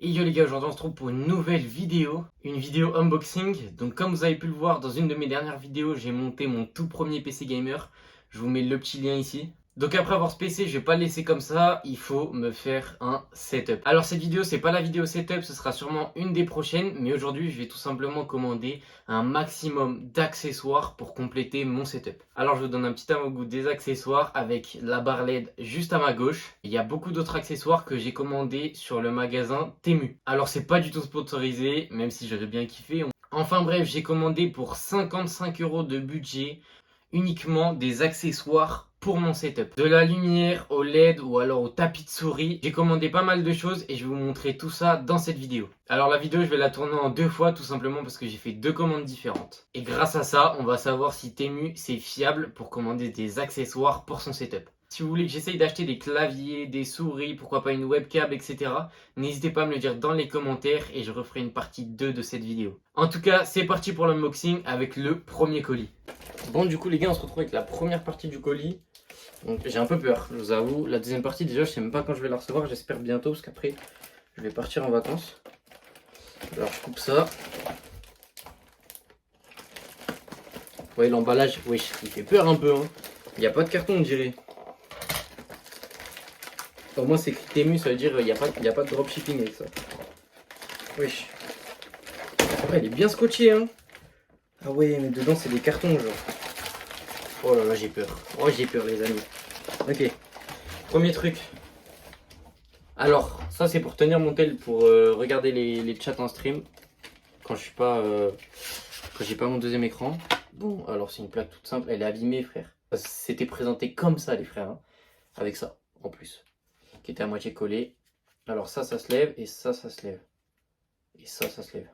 Et yo les gars, aujourd'hui on se retrouve pour une nouvelle vidéo, une vidéo unboxing. Donc comme vous avez pu le voir dans une de mes dernières vidéos, j'ai monté mon tout premier PC gamer. Je vous mets le petit lien ici. Donc après avoir ce PC, je vais pas le laisser comme ça, il faut me faire un setup. Alors cette vidéo, c'est pas la vidéo setup, ce sera sûrement une des prochaines, mais aujourd'hui je vais tout simplement commander un maximum d'accessoires pour compléter mon setup. Alors je vous donne un petit avant-goût des accessoires avec la barre LED juste à ma gauche. Il y a beaucoup d'autres accessoires que j'ai commandés sur le magasin Temu. Alors c'est pas du tout sponsorisé, même si j'aurais bien kiffé. Enfin bref, j'ai commandé pour 55 € de budget uniquement des accessoires pour mon setup. De la lumière au LED ou alors au tapis de souris. J'ai commandé pas mal de choses et je vais vous montrer tout ça dans cette vidéo. Alors la vidéo, je vais la tourner en deux fois tout simplement parce que j'ai fait deux commandes différentes. Et grâce à ça, on va savoir si Temu c'est fiable pour commander des accessoires pour son setup. Si vous voulez que j'essaye d'acheter des claviers, des souris, pourquoi pas une webcam, etc. N'hésitez pas à me le dire dans les commentaires et je referai une partie 2 de cette vidéo. En tout cas, c'est parti pour l'unboxing avec le premier colis. Bon, du coup les gars, on se retrouve avec la première partie du colis. Donc j'ai un peu peur, je vous avoue. La deuxième partie, déjà, je sais même pas quand je vais la recevoir. J'espère bientôt parce qu'après, je vais partir en vacances. Alors je coupe ça. Vous voyez l'emballage, oui, il fait peur un peu. Hein. Il n'y a pas de carton, on dirait. Au moins c'est écrit Temu, ça veut dire qu'il n'y a pas de dropshipping avec ça. Wesh. Ouais, il est bien scotché, hein. Ah ouais, mais dedans c'est des cartons, genre. Oh là là, j'ai peur. Oh, j'ai peur, les amis. Ok. Premier truc. Alors, ça c'est pour tenir mon tel, pour regarder les chats en stream. Quand je suis pas... quand j'ai pas mon deuxième écran. Bon, alors c'est une plaque toute simple. Elle est abîmée, frère. C'était présenté comme ça, les frères. Hein. Avec ça, en plus. Qui était à moitié collé. Alors ça se lève. Et ça se lève. Et ça se lève.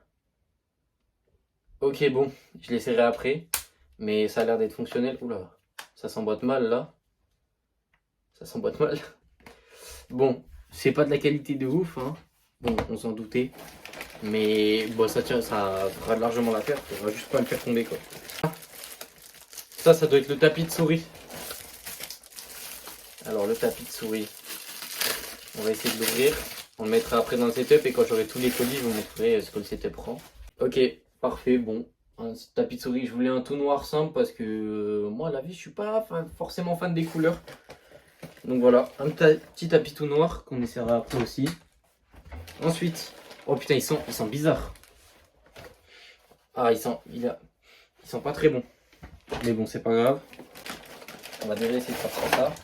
Ok, bon. Je l'essaierai après. Mais ça a l'air d'être fonctionnel. Oula. Ça s'emboîte mal, là. Ça s'emboîte mal. Bon, c'est pas de la qualité de ouf, hein. Bon, on s'en doutait. Mais bon, ça tient, ça fera largement l'affaire. On va juste pas le faire tomber, quoi. Ça doit être le tapis de souris. Alors, le tapis de souris. On va essayer de l'ouvrir. On le mettra après dans le setup et quand j'aurai tous les colis, je vous montrerai ce que le setup prend. Ok, parfait, bon. Un tapis de souris, je voulais un tout noir simple parce que moi, à la vie, je suis pas forcément fan des couleurs. Donc voilà, un petit tapis tout noir qu'on essaiera après aussi. Ensuite, oh putain, il sent bizarre. Ah, il sent pas très bon. Mais bon, c'est pas grave. On va déjà essayer de faire ça.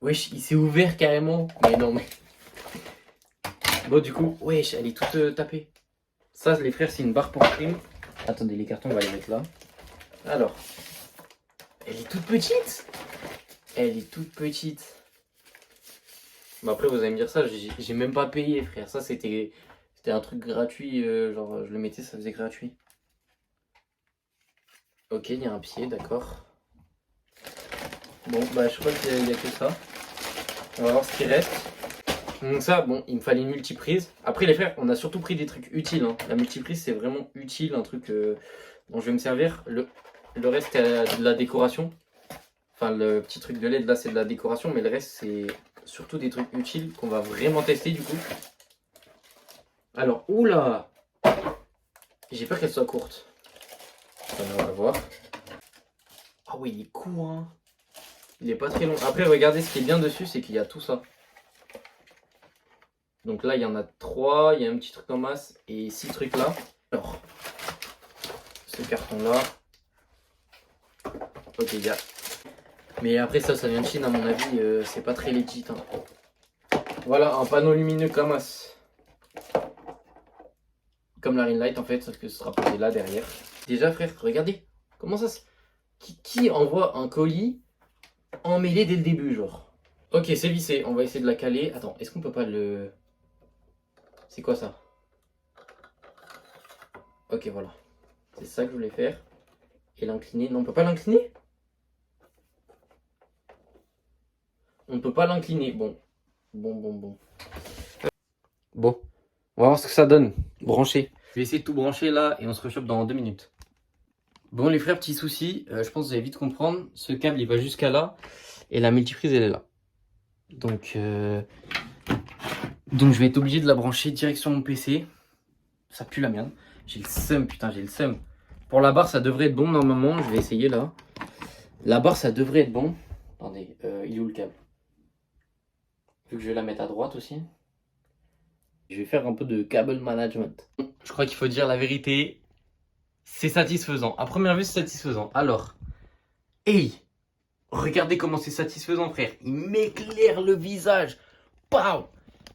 Wesh, il s'est ouvert carrément. Mais non, mais... Bon, du coup, wesh, elle est toute tapée. Ça, les frères, c'est une barre pour stream. Attendez, les cartons, on va les mettre là. Alors, elle est toute petite. Elle est toute petite. Bon après vous allez me dire ça, j'ai même pas payé frère. Ça c'était un truc gratuit, genre je le mettais, ça faisait gratuit. Ok, il y a un pied, d'accord. Bon bah je crois qu'il y a que ça. On va voir ce qui reste. Donc ça, bon, il me fallait une multiprise. Après les frères, on a surtout pris des trucs utiles. Hein. La multiprise c'est vraiment utile, un truc dont je vais me servir. Le reste c'est de la décoration. Enfin le petit truc de LED là c'est de la décoration, mais le reste c'est surtout des trucs utiles qu'on va vraiment tester du coup. Alors, oula! J'ai peur qu'elle soit courte. Enfin, on va voir. Ah oui, il est court, hein. Il est pas très long. Après, regardez, ce qui est bien dessus, c'est qu'il y a tout ça. Donc là, il y en a 3. Il y a un petit truc en masse et 6 trucs là. Alors, ce carton-là. Ok, il y a. Mais après, ça vient de Chine, à mon avis. C'est pas très legit. Hein. Voilà, un panneau lumineux Kamas. Comme la ring light en fait, sauf que ce sera posé là derrière. Déjà frère, regardez, comment ça se... Qui envoie un colis emmêlé dès le début genre? Ok, c'est vissé, on va essayer de la caler. Attends, est-ce qu'on peut pas le... C'est quoi ça? Ok, voilà. C'est ça que je voulais faire. Et l'incliner, non on peut pas l'incliner? On ne peut pas l'incliner, bon. Bon, on va voir ce que ça donne. Brancher. Je vais essayer de tout brancher là et on se rechoppe dans 2 minutes. Bon les frères, petit souci, je pense que vous allez vite comprendre. Ce câble il va jusqu'à là et la multiprise elle est là. Donc Donc je vais être obligé de la brancher direct sur mon PC. Ça pue la merde. J'ai le seum, putain, j'ai le seum. Pour la barre, ça devrait être bon normalement. Je vais essayer là. La barre, ça devrait être bon. Attendez, il est où le câble? Vu que je vais la mettre à droite aussi. Je vais faire un peu de cable management. Je crois qu'il faut dire la vérité. C'est satisfaisant. À première vue, c'est satisfaisant. Alors, hey, regardez comment c'est satisfaisant, frère. Il m'éclaire le visage. Pow!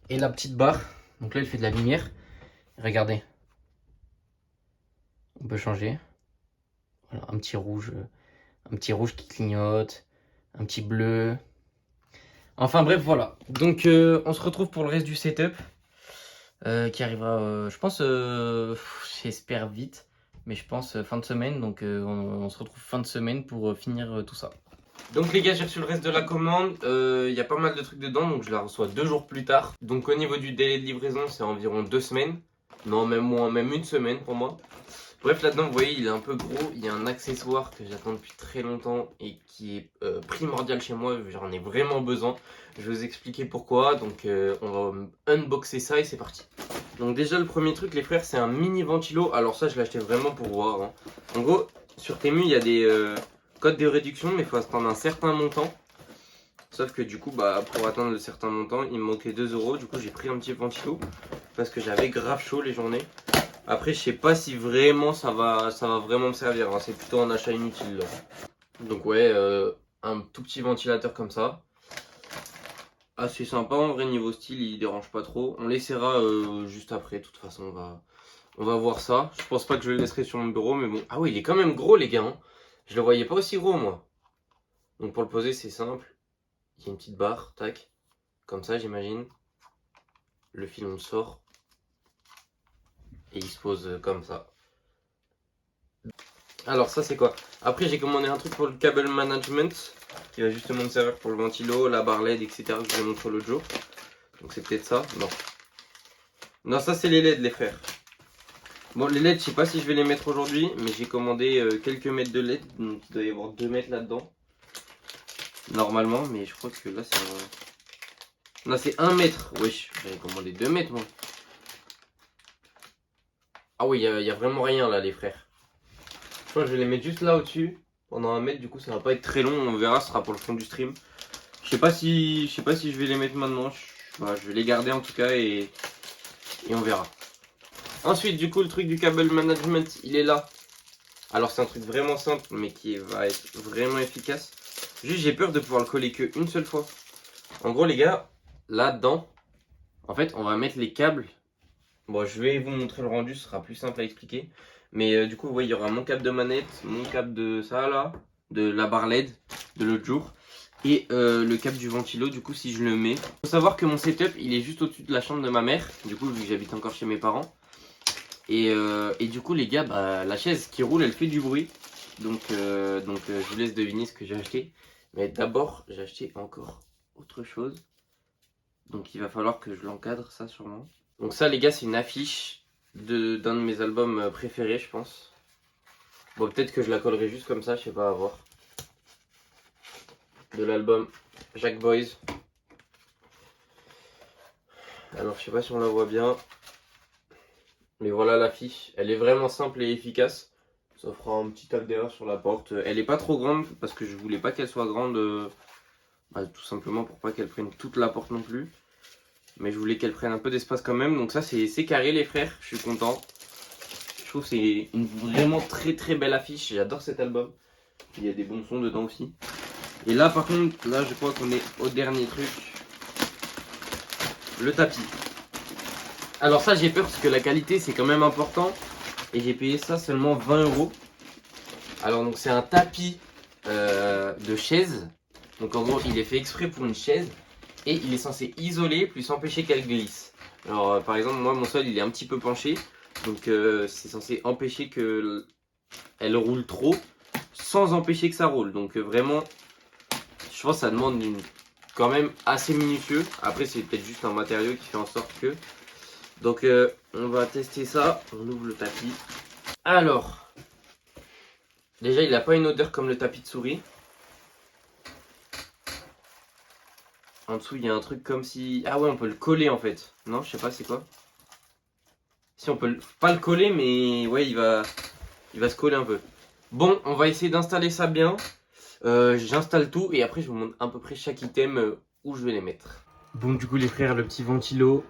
Et la petite barre. Donc là, elle fait de la lumière. Regardez. On peut changer. Voilà, un petit rouge qui clignote. Un petit bleu. Enfin bref, voilà. Donc, on se retrouve pour le reste du setup. Qui arrivera, je pense, j'espère vite. Mais je pense fin de semaine. Donc, on se retrouve fin de semaine pour finir tout ça. Donc les gars, j'ai reçu le reste de la commande, il y a pas mal de trucs dedans, donc je la reçois 2 jours plus tard. Donc au niveau du délai de livraison, c'est environ 2 semaines. Non, même moins, même une semaine pour moi. Bref, là-dedans, vous voyez, il est un peu gros. Il y a un accessoire que j'attends depuis très longtemps et qui est primordial chez moi. J'en ai vraiment besoin. Je vais vous expliquer pourquoi. Donc on va unboxer ça et c'est parti. Donc déjà, le premier truc, les frères, c'est un mini ventilo. Alors ça, je l'ai acheté vraiment pour voir, hein. En gros, sur Temu, il y a des codes de réduction, mais il faut attendre un certain montant. Sauf que du coup, bah, pour atteindre le certain montant, il me manquait 2 euros. Du coup, j'ai pris un petit ventilo parce que j'avais grave chaud les journées. Après, je sais pas si vraiment ça va vraiment me servir, hein. C'est plutôt un achat inutile là. Donc ouais, un tout petit ventilateur comme ça. Assez sympa en vrai, niveau style, il dérange pas trop. On l'essaiera juste après, de toute façon, on va voir ça. Je pense pas que je le laisserai sur mon bureau, mais bon. Ah oui, il est quand même gros les gars, hein. Je le voyais pas aussi gros moi. Donc pour le poser, c'est simple. Il y a une petite barre, tac. Comme ça, j'imagine. Le fil, on le sort. Et il se pose comme ça. Alors ça, c'est quoi? Après, j'ai commandé un truc pour le cable management. Qui va justement me servir pour le ventilo, la barre LED, etc. que je vous ai montré l'autre jour. Donc c'est peut-être ça. Non. Non, ça, c'est les LED, les frères. Bon, les LED, je sais pas si je vais les mettre aujourd'hui. Mais j'ai commandé quelques mètres de LED. Donc il doit y avoir 2 mètres là-dedans. Normalement, mais je crois que là, c'est un... Non, c'est 1 mètre. Wesh, j'avais commandé 2 mètres, moi. Ah oui, il y a vraiment rien là, les frères. Je crois que je vais les mettre juste là au-dessus. Pendant 1 mètre, du coup, ça va pas être très long. On verra, ce sera pour le fond du stream. Je sais pas si je vais les mettre maintenant. Voilà, je vais les garder en tout cas et on verra. Ensuite, du coup, le truc du cable management, il est là. Alors, c'est un truc vraiment simple, mais qui va être vraiment efficace. Juste, j'ai peur de pouvoir le coller qu'une seule fois. En gros, les gars, là-dedans, en fait, on va mettre les câbles. Bon, je vais vous montrer le rendu, ce sera plus simple à expliquer. Mais du coup, vous voyez, il y aura mon câble de manette, mon câble de ça là, de la barre LED de l'autre jour. Et le câble du ventilo, du coup, si je le mets. Faut savoir que mon setup, il est juste au-dessus de la chambre de ma mère. Du coup, vu que j'habite encore chez mes parents. Et du coup, les gars, bah, la chaise qui roule, elle fait du bruit. Donc je vous laisse deviner ce que j'ai acheté. Mais d'abord, j'ai acheté encore autre chose. Donc il va falloir que je l'encadre, ça, sûrement. Donc ça, les gars, c'est une affiche d'un de mes albums préférés, je pense. Bon, peut-être que je la collerai juste comme ça, je sais pas, à voir. De l'album Jack Boys. Alors, je sais pas si on la voit bien. Mais voilà l'affiche. Elle est vraiment simple et efficace. Ça fera un petit tac d'erreur sur la porte. Elle est pas trop grande parce que je voulais pas qu'elle soit grande. Bah, tout simplement pour pas qu'elle prenne toute la porte non plus. Mais je voulais qu'elle prenne un peu d'espace quand même. Donc ça, c'est carré les frères. Je suis content. Je trouve que c'est une vraiment très très belle affiche. J'adore cet album. Il y a des bons sons dedans aussi. Et là par contre, là je crois qu'on est au dernier truc. Le tapis. Alors ça j'ai peur parce que la qualité c'est quand même important. Et j'ai payé ça seulement 20 euros. Alors donc c'est un tapis de chaise. Donc en gros il est fait exprès pour une chaise. Et il est censé isoler plus empêcher qu'elle glisse. Alors par exemple moi mon sol il est un petit peu penché. Donc c'est censé empêcher qu'elle roule trop. Sans empêcher que ça roule. Donc vraiment je pense que ça demande quand même assez minutieux. Après c'est peut-être juste un matériau qui fait en sorte que... Donc on va tester ça. On ouvre le tapis. Alors, déjà il n'a pas une odeur comme le tapis de souris. En dessous, il y a un truc comme si... Ah ouais, on peut le coller en fait. Non, je sais pas c'est quoi. Si on peut pas le coller, mais ouais, il va se coller un peu. Bon, on va essayer d'installer ça bien. J'installe tout et après je vous montre à peu près chaque item où je vais les mettre. Bon, du coup les frères, le petit ventilo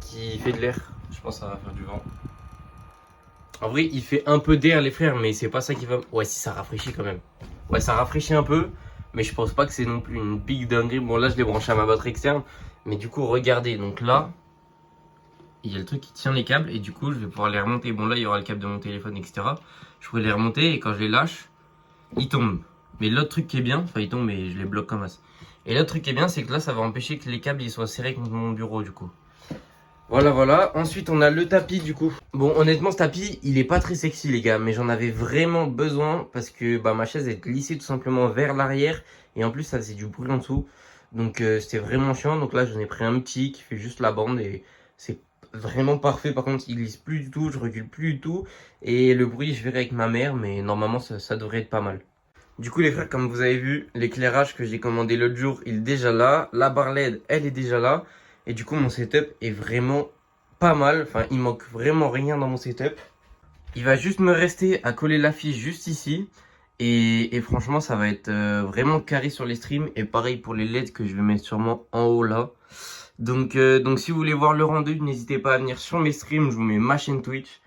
qui fait de l'air. Je pense que ça va faire du vent. En vrai, il fait un peu d'air les frères, mais c'est pas ça qui va... Ouais, si, ça rafraîchit quand même. Ouais, ça rafraîchit un peu, mais je pense pas que c'est non plus une big dinguerie. Bon, là, je l'ai branché à ma batterie externe, mais du coup, regardez. Donc là, il y a le truc qui tient les câbles, et du coup, je vais pouvoir les remonter. Bon, là, il y aura le câble de mon téléphone, etc. Je pourrais les remonter, et quand je les lâche, ils tombent. Mais l'autre truc qui est bien, enfin, ils tombent, mais je les bloque comme ça. Et l'autre truc qui est bien, c'est que là, ça va empêcher que les câbles ils soient serrés contre mon bureau, du coup. Voilà, voilà. Ensuite, on a le tapis du coup. Bon, honnêtement, ce tapis, il est pas très sexy, les gars. Mais j'en avais vraiment besoin parce que bah, ma chaise, elle glissait tout simplement vers l'arrière. Et en plus, ça faisait du bruit en dessous. Donc, c'était vraiment chiant. Donc là, j'en ai pris un petit qui fait juste la bande. Et c'est vraiment parfait. Par contre, il glisse plus du tout. Je recule plus du tout. Et le bruit, je verrai avec ma mère. Mais normalement, ça devrait être pas mal. Du coup, les frères, comme vous avez vu, l'éclairage que j'ai commandé l'autre jour, il est déjà là. La barre LED, elle est déjà là. Et du coup, mon setup est vraiment pas mal. Enfin, il manque vraiment rien dans mon setup. Il va juste me rester à coller l'affiche juste ici. Et franchement, ça va être vraiment carré sur les streams. Et pareil pour les LED que je vais mettre sûrement en haut là. Donc si vous voulez voir le rendu, n'hésitez pas à venir sur mes streams. Je vous mets ma chaîne Twitch.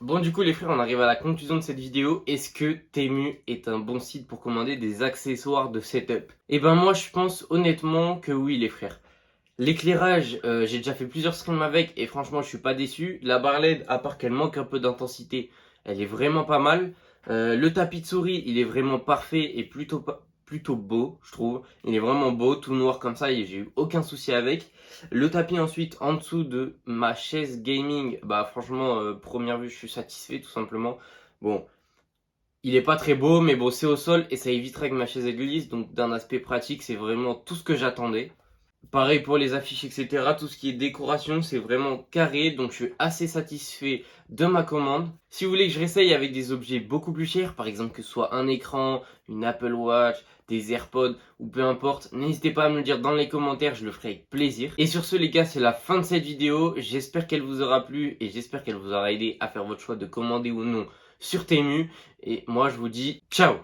Bon, du coup, les frères, on arrive à la conclusion de cette vidéo. Est-ce que Temu est un bon site pour commander des accessoires de setup? Eh ben, moi, je pense honnêtement que oui, les frères. L'éclairage, j'ai déjà fait plusieurs streams avec et franchement, je suis pas déçu. La barre LED, à part qu'elle manque un peu d'intensité, elle est vraiment pas mal. Le tapis de souris, il est vraiment parfait et plutôt beau, je trouve. Il est vraiment beau, tout noir comme ça et j'ai eu aucun souci avec. Le tapis ensuite, en dessous de ma chaise gaming, bah franchement, première vue, je suis satisfait tout simplement. Bon, il est pas très beau, mais bon, c'est au sol et ça éviterait que ma chaise glisse. Donc d'un aspect pratique, c'est vraiment tout ce que j'attendais. Pareil pour les affiches, etc. Tout ce qui est décoration, c'est vraiment carré. Donc, je suis assez satisfait de ma commande. Si vous voulez que je réessaye avec des objets beaucoup plus chers, par exemple que ce soit un écran, une Apple Watch, des AirPods ou peu importe, n'hésitez pas à me le dire dans les commentaires, je le ferai avec plaisir. Et sur ce les gars, c'est la fin de cette vidéo. J'espère qu'elle vous aura plu et j'espère qu'elle vous aura aidé à faire votre choix de commander ou non sur Temu. Et moi, je vous dis ciao!